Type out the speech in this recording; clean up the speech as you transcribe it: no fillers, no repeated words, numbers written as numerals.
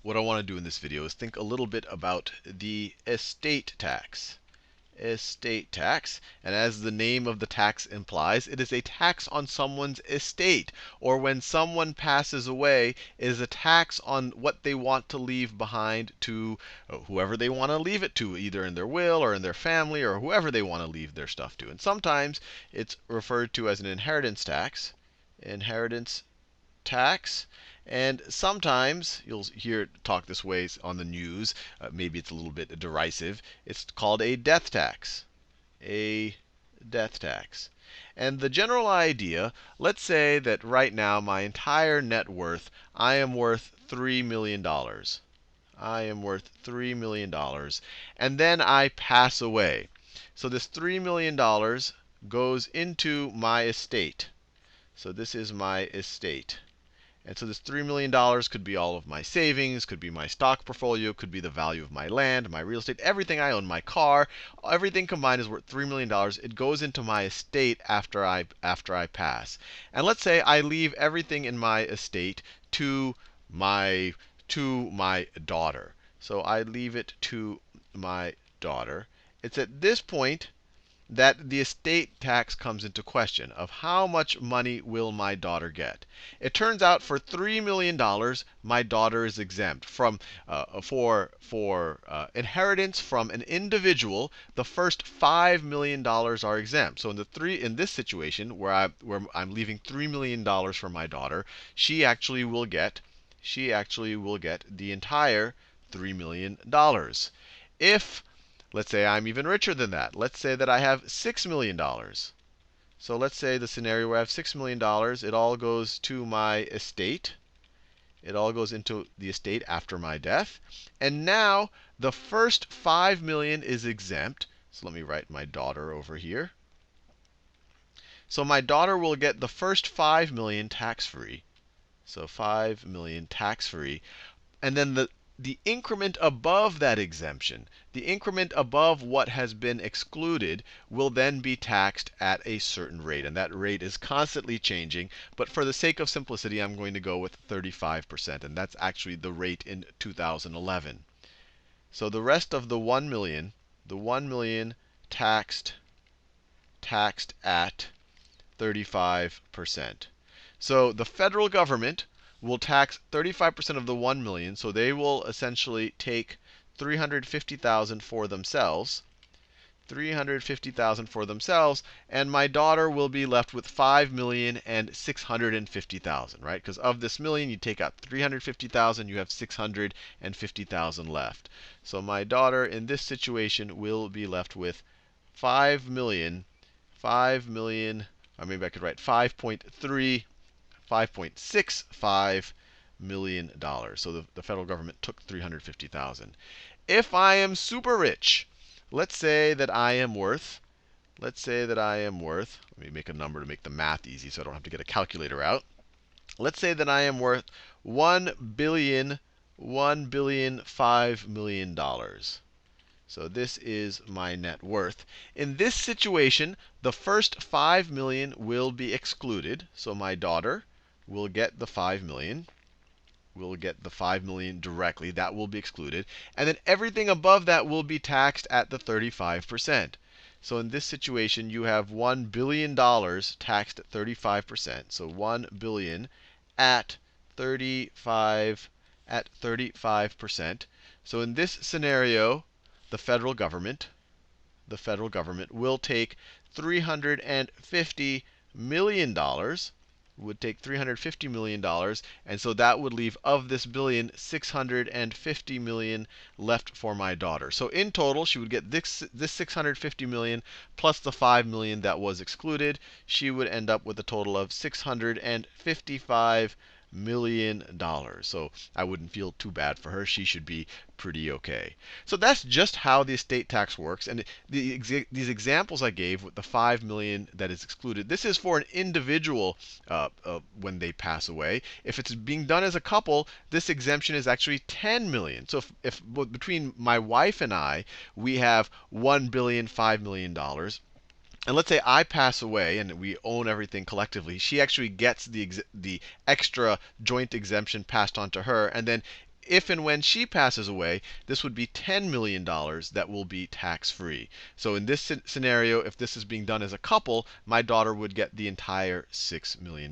what I want to do in this video is think a little bit about the estate tax. Estate tax, and as the name of the tax implies, it is a tax on someone's estate, or when someone passes away, it is a tax on what they want to leave behind to whoever they want to leave it to, either in their will or in their family or whoever they want to leave their stuff to. And sometimes it's referred to as an inheritance tax. Inheritance tax. And sometimes you'll hear it talk this way on the news. Maybe it's a little bit derisive. It's called a death tax. A death tax. And the general idea, let's say that right now my entire net worth, I am worth $3 million. I am worth $3 million. And then I pass away. So this $3 million goes into my estate. So this is my estate. And so this $3 million could be all of my savings, could be my stock portfolio, could be the value of my land, my real estate, everything I own, my car, everything combined is worth $3 million. It goes into my estate after I pass. And let's say I leave everything in my estate to my daughter. So I leave it to my daughter. It's at this point that the estate tax comes into question of how much money will my daughter get. It turns out for $3 million, my daughter is exempt from for inheritance from an individual. The first $5 million are exempt. So in this situation where I'm leaving $3 million for my daughter, she actually will get the entire $3 million. If let's say I'm even richer than that. Let's say that I have $6 million. So let's say the scenario where I have $6 million, it all goes to my estate. It all goes into the estate after my death. And now the first $5 million is exempt. So let me write my daughter over here. So my daughter will get the first $5 million tax-free. So $5 million tax-free. And then the increment above that exemption, the increment above what has been excluded, will then be taxed at a certain rate. And that rate is constantly changing. But for the sake of simplicity, I'm going to go with 35%. And that's actually the rate in 2011. So the rest of the 1 million, taxed at 35%. So the federal government will tax 35% of the 1 million. So they will essentially take 350,000 for themselves. 350,000 for themselves, and my daughter will be left with 5,650,000, right? Because of this million, you take out 350,000, you have 650,000 left. So my daughter in this situation will be left with 5 million, or maybe I could write 5.65 million dollars. So the federal government took 350,000. If I am super rich, let's say that I am worth, let me make a number to make the math easy so I don't have to get a calculator out. Let's say that I am worth $1,005 million. So this is my net worth. In this situation, the first 5 million will be excluded. So my daughter will get the 5 million. We'll get the 5 million directly. That will be excluded. And then everything above that will be taxed at the 35%. So in this situation, you have $1 billion taxed at 35%. So 1 billion at 35%. So in this scenario, the federal government will take $350 million. Would take $350 million, and so that would leave, of this billion, 650 million left for my daughter. So in total, she would get this 650 million plus the 5 million that was excluded. She would end up with a total of $655 million. So I wouldn't feel too bad for her. She should be pretty okay. So that's just how the estate tax works. And these examples I gave with the 5 million that is excluded, this is for an individual when they pass away. If it's being done as a couple, this exemption is actually 10 million. So if between my wife and I, we have $1,005 million. And let's say I pass away and we own everything collectively. She actually gets the extra joint exemption passed on to her. And then if and when she passes away, this would be $10 million that will be tax-free. So in this scenario, if this is being done as a couple, my daughter would get the entire $6 million.